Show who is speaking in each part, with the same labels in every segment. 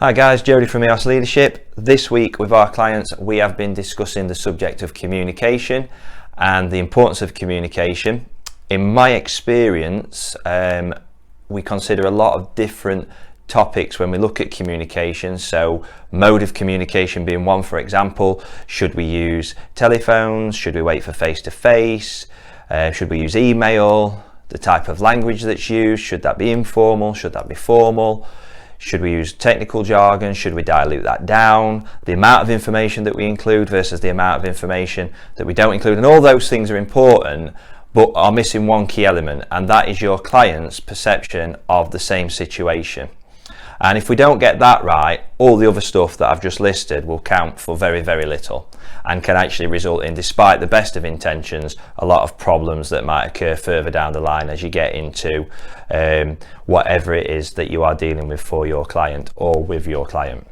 Speaker 1: Hi guys, Jody from EOS Leadership. This week with our clients we have been discussing the subject of communication and the importance of communication. In my experience, we consider a lot of different topics when we look at communication. So mode of communication being one, for example. Should we use telephones? Should we wait for face-to-face? Should we use email? The type of language that's used, should that be informal? Should that be formal? Should we use technical jargon? Should we dilute that down? The amount of information that we include versus the amount of information that we don't include. And all those things are important, but are missing one key element, and that is your client's perception of the same situation. And if we don't get that right, all the other stuff that I've just listed will count for very, very little and can actually result in, despite the best of intentions, a lot of problems that might occur further down the line as you get into whatever it is that you are dealing with for your client or with your client.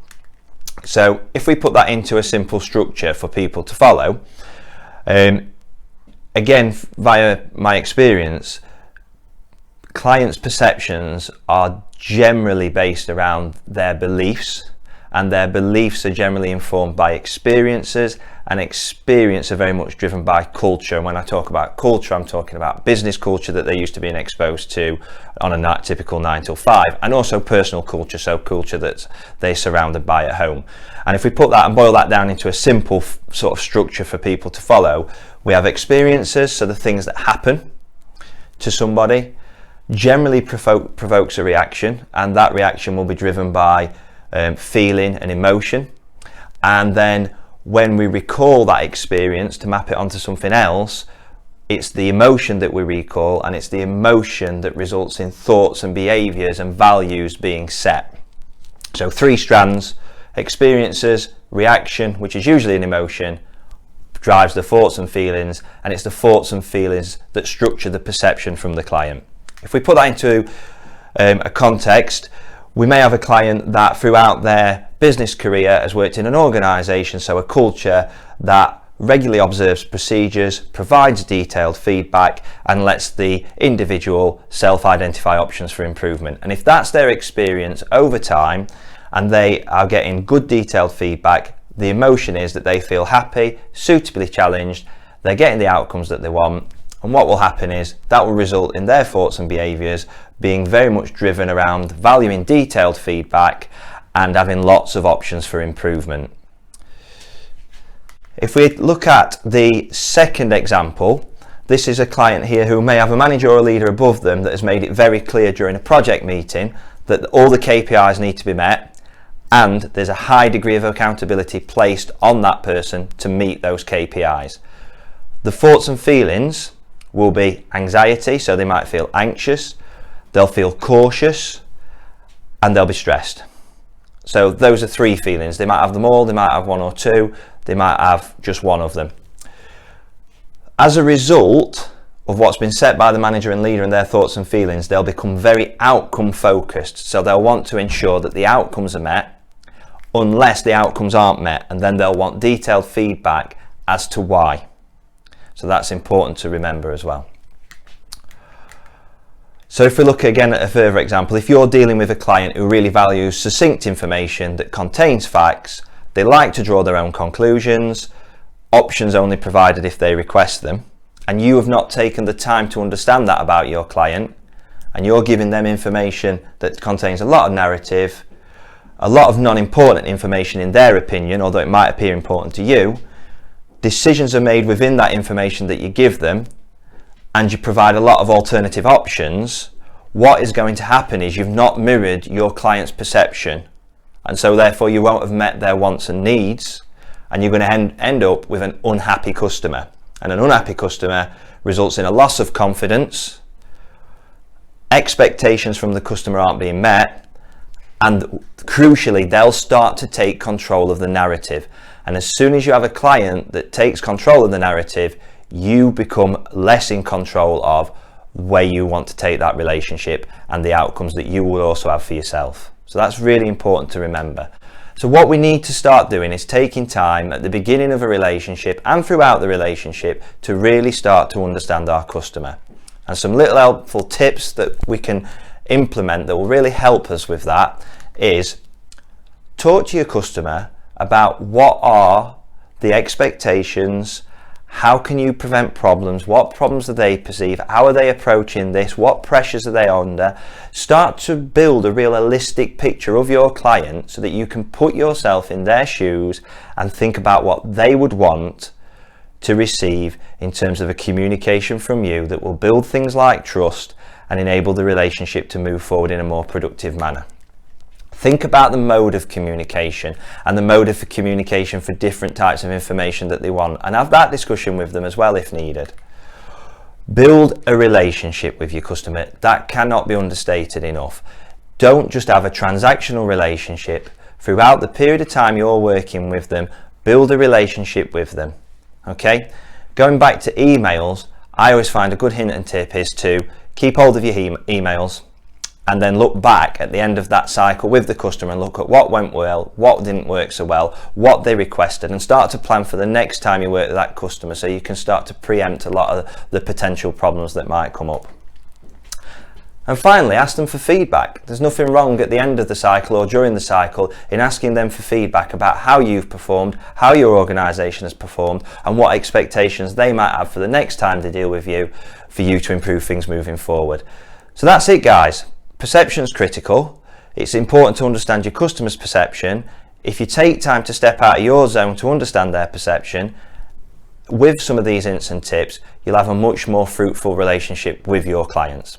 Speaker 1: So if we put that into a simple structure for people to follow, again, via my experience, clients' perceptions are generally based around their beliefs, and their beliefs are generally informed by experiences, and experience are very much driven by culture. And when I talk about culture, I'm talking about business culture that they're used to being exposed to on a typical 9 till 5, and also personal culture, so culture that they're surrounded by at home. And if we put that and boil that down into a simple sort of structure for people to follow, we have experiences, so the things that happen to somebody generally provokes a reaction, and that reaction will be driven by feeling and emotion. And then when we recall that experience to map it onto something else, it's the emotion that we recall, and it's the emotion that results in thoughts and behaviors and values being set. So 3 strands: experiences, reaction, which is usually an emotion, drives the thoughts and feelings, and it's the thoughts and feelings that structure the perception from the client. If we put that into a context, we may have a client that throughout their business career has worked in an organisation, so a culture that regularly observes procedures, provides detailed feedback, and lets the individual self-identify options for improvement. And if that's their experience over time and they are getting good detailed feedback, the emotion is that they feel happy, suitably challenged, they're getting the outcomes that they want. And what will happen is that will result in their thoughts and behaviours being very much driven around valuing detailed feedback and having lots of options for improvement. If we look at the second example, this is a client here who may have a manager or a leader above them that has made it very clear during a project meeting that all the KPIs need to be met, and there's a high degree of accountability placed on that person to meet those KPIs. The thoughts and feelings will be anxiety, so they might feel anxious, they'll feel cautious, and they'll be stressed. So those are 3 feelings. They might have them all, they might have 1 or 2, they might have just one of them. As a result of what's been set by the manager and leader and their thoughts and feelings, they'll become very outcome focused. So they'll want to ensure that the outcomes are met unless the outcomes aren't met, and then they'll want detailed feedback as to why. So that's important to remember as well. So if we look again at a further example, if you're dealing with a client who really values succinct information that contains facts, they like to draw their own conclusions, options only provided if they request them, and you have not taken the time to understand that about your client, and you're giving them information that contains a lot of narrative, a lot of non-important information in their opinion, although it might appear important to you, decisions are made within that information that you give them, and you provide a lot of alternative options, what is going to happen is you've not mirrored your client's perception, and so therefore you won't have met their wants and needs, and you're going to end up with an unhappy customer. And an unhappy customer results in a loss of confidence, expectations from the customer aren't being met, and crucially they'll start to take control of the narrative. And as soon as you have a client that takes control of the narrative, you become less in control of where you want to take that relationship and the outcomes that you will also have for yourself. So that's really important to remember. So what we need to start doing is taking time at the beginning of a relationship and throughout the relationship to really start to understand our customer. And some little helpful tips that we can implement that will really help us with that is talk to your customer about what are the expectations, how can you prevent problems, what problems do they perceive, how are they approaching this, what pressures are they under. Start to build a realistic picture of your client so that you can put yourself in their shoes and think about what they would want to receive in terms of a communication from you that will build things like trust and enable the relationship to move forward in a more productive manner. Think about the mode of communication and the mode of communication for different types of information that they want, and have that discussion with them as well if needed. Build a relationship with your customer. That cannot be understated enough. Don't just have a transactional relationship. Throughout the period of time you're working with them, build a relationship with them. Okay? Going back to emails, I always find a good hint and tip is to keep hold of your emails and then look back at the end of that cycle with the customer and look at what went well, what didn't work so well, what they requested, and start to plan for the next time you work with that customer so you can start to preempt a lot of the potential problems that might come up. And finally, ask them for feedback. There's nothing wrong at the end of the cycle or during the cycle in asking them for feedback about how you've performed, how your organisation has performed, and what expectations they might have for the next time they deal with you, for you to improve things moving forward. So that's it, guys. Perception's critical. It's important to understand your customer's perception. If you take time to step out of your zone to understand their perception, with some of these hints and tips, you'll have a much more fruitful relationship with your clients.